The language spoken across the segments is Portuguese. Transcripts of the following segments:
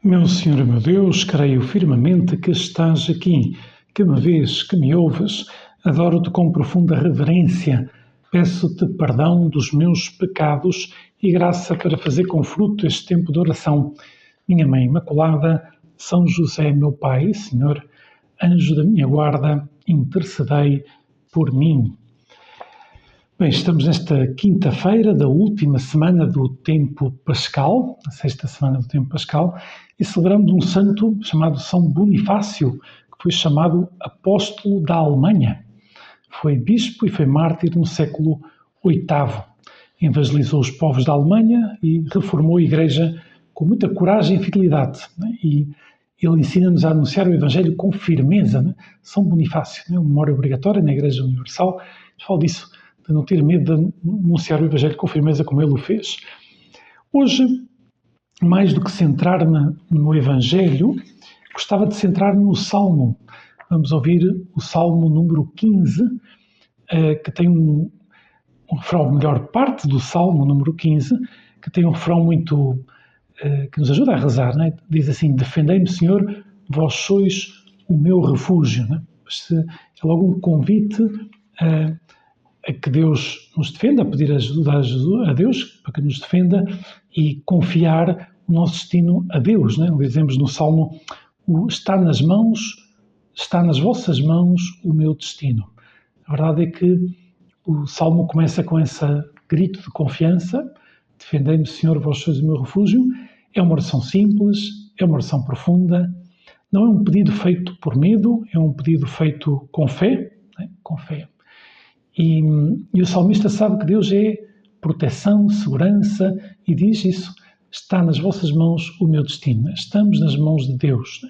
Meu Senhor e meu Deus, creio firmemente que estás aqui, que me vês, que me ouves. Adoro-te com profunda reverência. Peço-te perdão dos meus pecados e graça para fazer com fruto este tempo de oração. Minha Mãe Imaculada, São José, meu Pai e Senhor, anjo da minha guarda, intercedei por mim. Bem, estamos nesta quinta-feira da última semana do tempo pascal, a sexta semana do tempo pascal, e celebramos um santo chamado São Bonifácio, que foi chamado Apóstolo da Alemanha. Foi bispo e foi mártir no século VIII. Evangelizou os povos da Alemanha e reformou a Igreja com muita coragem e fidelidade. E ele ensina-nos a anunciar o Evangelho com firmeza. São Bonifácio, uma memória obrigatória na Igreja Universal. Falo disso, de não ter medo de anunciar o Evangelho com firmeza como ele o fez. Hoje, mais do que centrar-me no Evangelho, gostava de centrar-me no Salmo. Vamos ouvir o Salmo número 15, que tem um refrão, melhor, parte do Salmo número 15, que tem um refrão muito, que nos ajuda a rezar, né? Diz assim: defendei-me, Senhor, vós sois o meu refúgio. Né? É logo um convite a que Deus nos defenda, a pedir ajuda a Deus para que nos defenda e confiar o nosso destino a Deus. Né? Dizemos no Salmo: está nas vossas mãos o meu destino. A verdade é que o Salmo começa com esse grito de confiança: defendei-me, Senhor, vós sois o meu refúgio. É uma oração simples, é uma oração profunda, não é um pedido feito por medo, é um pedido feito com fé, né? Com fé. E o salmista sabe que Deus é proteção, segurança, e diz isso: está nas vossas mãos o meu destino. Estamos nas mãos de Deus, né?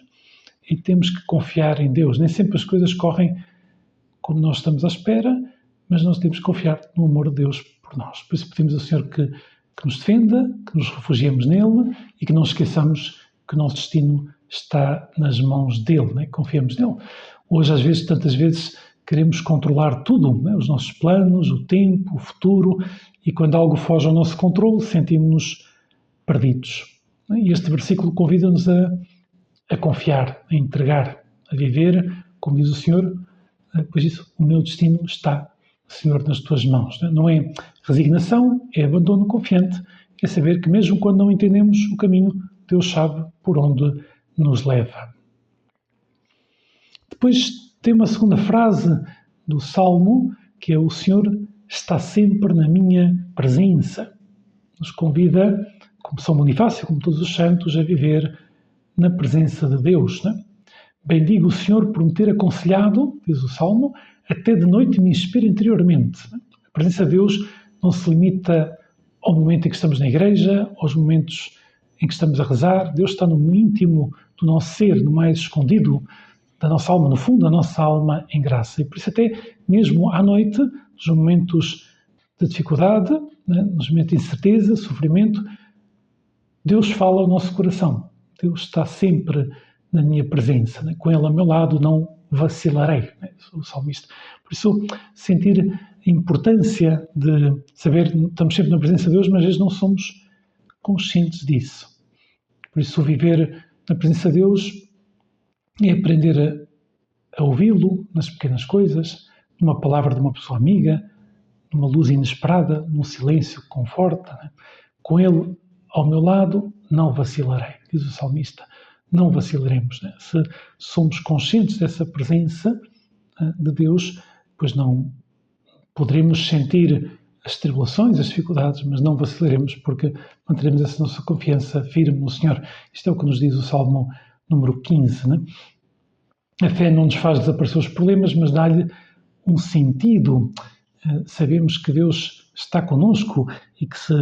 E temos que confiar em Deus. Nem sempre as coisas correm como nós estamos à espera, mas nós temos que confiar no amor de Deus por nós. Por isso pedimos ao Senhor que nos defenda, que nos refugiemos nele e que não esqueçamos que o nosso destino está nas mãos dele, né? Confiemos nele. Hoje, às vezes, tantas vezes, queremos controlar tudo, né? Os nossos planos, o tempo, o futuro, e quando algo foge ao nosso controle, sentimos-nos perdidos. E este versículo convida-nos a confiar, a entregar, a viver, como diz o Senhor, pois isso, o meu destino está, Senhor, nas tuas mãos. Não é resignação, é abandono confiante, é saber que mesmo quando não entendemos o caminho, Deus sabe por onde nos leva. Depois tem uma segunda frase do Salmo, que é: o Senhor está sempre na minha presença. Nos convida, como São Bonifácio, como todos os santos, a viver na presença de Deus. Né? Bendigo o Senhor por me ter aconselhado, diz o Salmo, até de noite me inspira interiormente. A presença de Deus não se limita ao momento em que estamos na igreja, aos momentos em que estamos a rezar. Deus está no íntimo do nosso ser, no mais escondido da nossa alma, no fundo da nossa alma em graça. E por isso até mesmo à noite, nos momentos de dificuldade, né, nos momentos de incerteza, sofrimento, Deus fala ao nosso coração. Deus está sempre na minha presença. Né? Com Ele ao meu lado não vacilarei. Né? Sou o salmista. Por isso, sentir a importância de saber que estamos sempre na presença de Deus, mas às vezes não somos conscientes disso. Por isso, viver na presença de Deus é aprender a ouvi-lo nas pequenas coisas, numa palavra de uma pessoa amiga, numa luz inesperada, num silêncio que conforta. Né? Com Ele ao meu lado, não vacilarei, diz o salmista. Não vacilaremos. Né? Se somos conscientes dessa presença de Deus, pois não poderemos sentir as tribulações, as dificuldades, mas não vacilaremos porque manteremos essa nossa confiança firme no Senhor. Isto é o que nos diz o Salmo número 15. Né? A fé não nos faz desaparecer os problemas, mas dá-lhe um sentido. Sabemos que Deus está connosco e que, se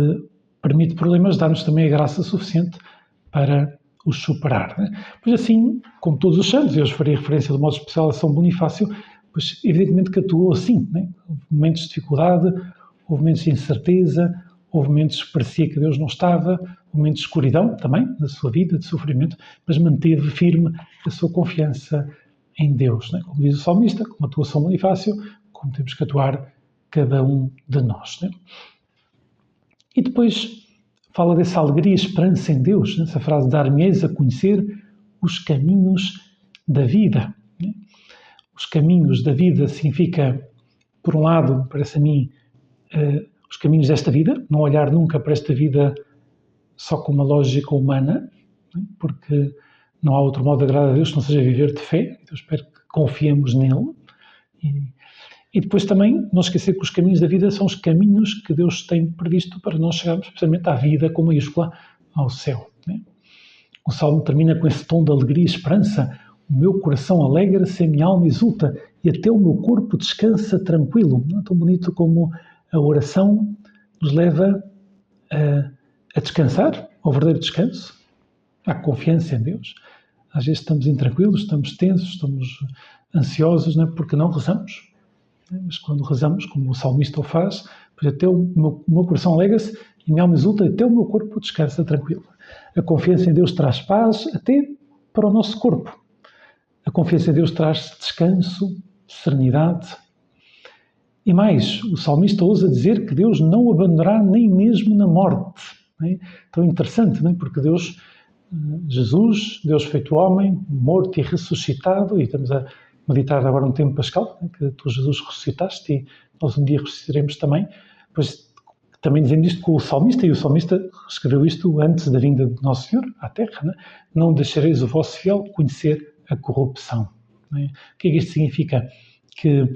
permite problemas, dá-nos também a graça suficiente para os superar. Né? Pois assim, como todos os santos, eu hoje faria referência de modo especial a São Bonifácio, pois evidentemente que atuou assim. Né? Houve momentos de dificuldade, houve momentos de incerteza, houve momentos que parecia que Deus não estava, momentos de escuridão também, na sua vida, de sofrimento, mas manteve firme a sua confiança em Deus. Né? Como diz o salmista, como atua São Bonifácio, como temos que atuar cada um de nós. Né? E depois fala dessa alegria e esperança em Deus, essa frase, dar-me-eis a conhecer os caminhos da vida. Os caminhos da vida significa, por um lado, parece a mim, os caminhos desta vida, não olhar nunca para esta vida só com uma lógica humana, porque não há outro modo de agradar a Deus que não seja viver de fé. Eu espero que confiemos nele. E depois também não esquecer que os caminhos da vida são os caminhos que Deus tem previsto para nós chegarmos precisamente à vida com maiúscula, ao céu. O Salmo termina com esse tom de alegria e esperança. O meu coração alegra-se, a minha alma exulta e até o meu corpo descansa tranquilo. Não é tão bonito como a oração nos leva a descansar, ao verdadeiro descanso, à confiança em Deus. Às vezes estamos intranquilos, estamos tensos, estamos ansiosos, não é? Porque não rezamos. Mas quando rezamos, como o salmista o faz, até o meu coração alegra-se e a minha alma exulta, até o meu corpo descansa tranquilo. A confiança em Deus traz paz até para o nosso corpo. A confiança em Deus traz descanso, serenidade. E mais, o salmista ousa dizer que Deus não o abandonará nem mesmo na morte. Não é? Tão interessante, não é? Porque Deus, Jesus, Deus feito homem, morto e ressuscitado, e estamos a meditar agora no tempo pascal, né? Que tu, Jesus, ressuscitaste e nós um dia ressuscitaremos também, pois também dizendo isto com o salmista, e o salmista escreveu isto antes da vinda de Nosso Senhor à Terra, né? Não deixareis o vosso fiel conhecer a corrupção. Né? O que é que isto significa? Que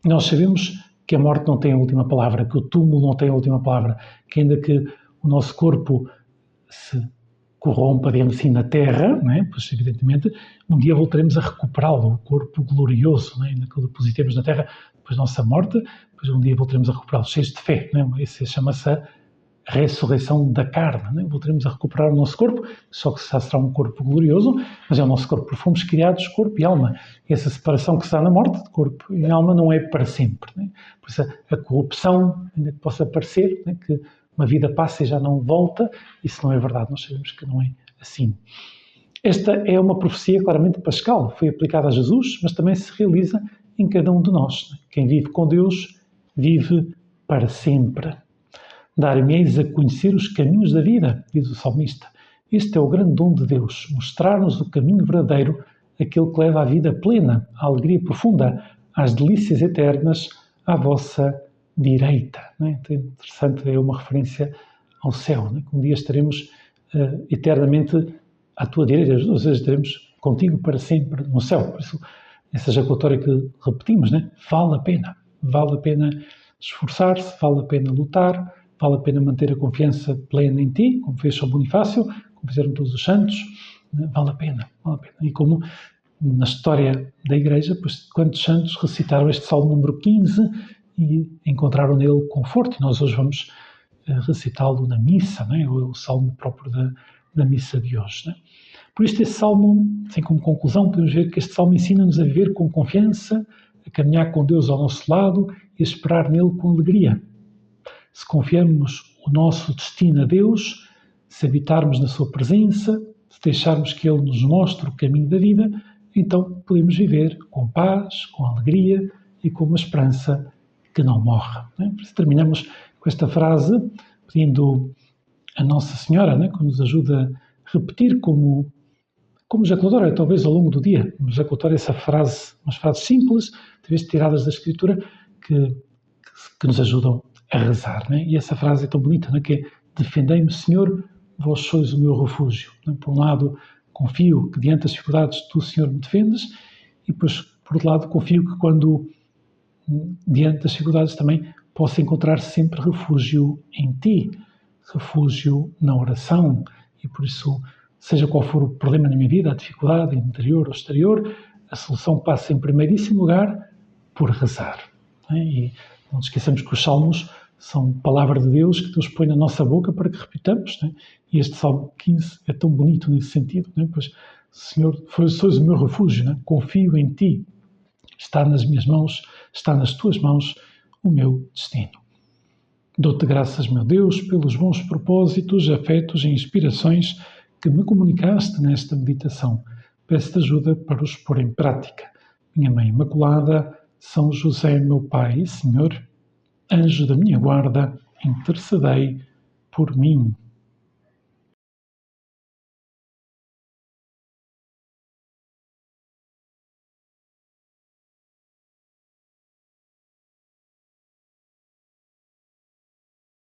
nós sabemos que a morte não tem a última palavra, que o túmulo não tem a última palavra, que ainda que o nosso corpo se corrompa, digamos assim, na terra, né? Pois evidentemente um dia voltaremos a recuperá-lo, o corpo glorioso, né? Ainda que o depositemos na terra depois da nossa morte, depois um dia voltaremos a recuperá-lo, cheios de fé. Né? Isso chama-se a ressurreição da carne. Né? Voltaremos a recuperar o nosso corpo, só que já será um corpo glorioso, mas é o nosso corpo, porque fomos criados corpo e alma. E essa separação que se dá na morte de corpo e alma não é para sempre. Né? Por isso a corrupção, ainda que possa parecer, né, que uma vida passa e já não volta, isso não é verdade, nós sabemos que não é assim. Esta é uma profecia claramente pascal, foi aplicada a Jesus, mas também se realiza em cada um de nós. Quem vive com Deus, vive para sempre. Dar-me-eis a conhecer os caminhos da vida, diz o salmista. Este é o grande dom de Deus, mostrar-nos o caminho verdadeiro, aquele que leva à vida plena, à alegria profunda, às delícias eternas, à vossa direita. Não é? Então, interessante, é uma referência ao céu, não é? Um dia estaremos eternamente à tua direita, ou seja, estaremos contigo para sempre no céu. Por isso, essa jaculatória que repetimos, né? Vale a pena esforçar-se, vale a pena lutar, vale a pena manter a confiança plena em ti, como fez São Bonifácio, como fizeram todos os santos, né? Vale a pena. E como na história da Igreja, pois quantos santos recitaram este Salmo número 15 e encontraram nele conforto, e nós hoje vamos recitá-lo na missa, né? O Salmo próprio da missa de hoje. Né? Por isso, este Salmo, assim como conclusão, podemos ver que este Salmo ensina-nos a viver com confiança, a caminhar com Deus ao nosso lado e a esperar nele com alegria. Se confiarmos o nosso destino a Deus, se habitarmos na sua presença, se deixarmos que Ele nos mostre o caminho da vida, então podemos viver com paz, com alegria e com uma esperança que não morre. Né? Por isso terminamos com esta frase, pedindo a Nossa Senhora, né, que nos ajuda a repetir como jaculatória, talvez ao longo do dia, jaculatória essa frase, umas frases simples, talvez tiradas da Escritura, que nos ajudam a rezar. Né? E essa frase é tão bonita, né, que é: defendei-me, Senhor, vós sois o meu refúgio. Né? Por um lado, confio que diante das dificuldades tu, Senhor, me defendes, e depois, por outro lado, confio que quando diante das dificuldades também posso encontrar sempre refúgio em ti, refúgio na oração, e por isso, seja qual for o problema na minha vida, a dificuldade interior ou exterior, a solução passa em primeiríssimo lugar por rezar. Né? E não nos esqueçamos que os salmos são palavra de Deus que Deus põe na nossa boca para que repitamos. Né? E este Salmo 15 é tão bonito nesse sentido. Né? Pois, Senhor, sois o meu refúgio, né? Confio em ti, está nas minhas mãos, está nas tuas mãos o meu destino. Dou-te graças, meu Deus, pelos bons propósitos, afetos e inspirações que me comunicaste nesta meditação. Peço-te ajuda para os pôr em prática. Minha Mãe Imaculada, São José, meu Pai e Senhor, anjo da minha guarda, intercedei por mim.